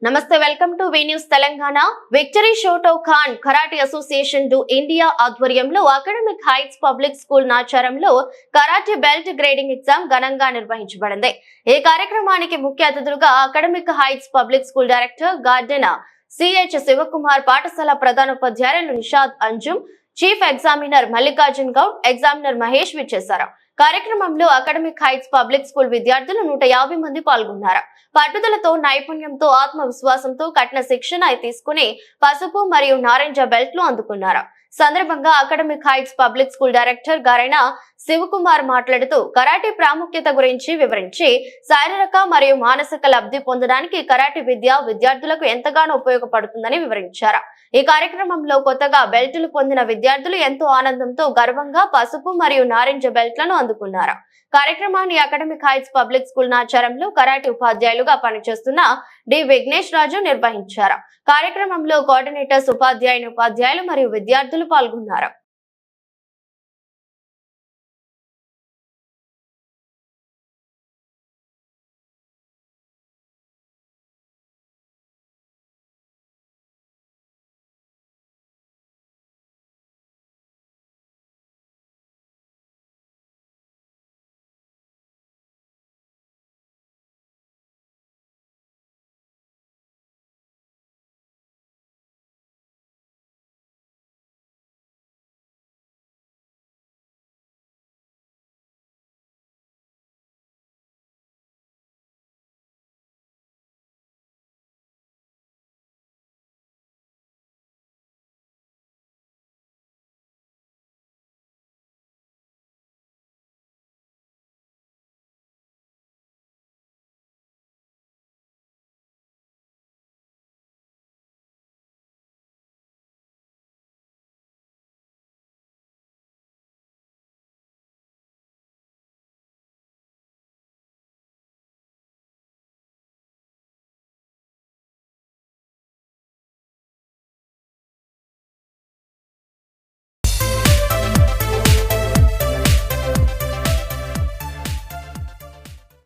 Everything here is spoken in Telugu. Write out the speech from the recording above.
నమస్తే, welcome to V news Telangana. Victory Shotokan karate association do India ఆధ్వర్యంలో అకాడమిక్ హైట్స్ పబ్లిక్ స్కూల్ నాచారంలో కరాటే బెల్ట్ గ్రేడింగ్ ఎగ్జామ్ ఘనంగా నిర్వహించబడింది. ఈ కార్యక్రమానికి ముఖ్య అతిథులుగా academic heights public school director garden CH Shivakumar, పాఠశాల ప్రధానోపాధ్యాయులు Nishad Anjum, chief examiner Mallikarjun Goud, examiner Mahesh విచ్చేశారు. కార్యక్రమంలో అకాడమిక్ హైట్స్ పబ్లిక్ స్కూల్ విద్యార్థులు 150 మంది పాల్గొన్నారు. పట్టుదలతో, నైపుణ్యంతో, ఆత్మవిశ్వాసంతో కఠిన శిక్షణ తీసుకుని పసుపు మరియు నారింజ బెల్ట్లు అందుకున్నారు. సందర్భంగా academic heights public school director గారైన శివకుమార్ మాట్లాడుతూ కరాటే ప్రాముఖ్యత గురించి వివరించి, శారీరక మరియు మానసిక లబ్ధి పొందడానికి కరాటే విద్య విద్యార్థులకు ఎంతగానో ఉపయోగపడుతుందని వివరించారు. ఈ కార్యక్రమంలో కొత్తగా బెల్టులు పొందిన విద్యార్థులు ఎంతో ఆనందంతో, గర్వంగా పసుపు మరియు నారింజ బెల్ట్లను అందుకున్నారు. కార్యక్రమాన్ని అకాడమిక్ హైట్స్ పబ్లిక్ స్కూల్ నాచారంలో కరాటే ఉపాధ్యాయులుగా పనిచేస్తున్న డి విఘ్నేష్ రాజు నిర్వహించారు. కార్యక్రమంలో కోఆర్డినేటర్స్, ఉపాధ్యాయులు మరియు విద్యార్థులు పాల్గొన్నారు.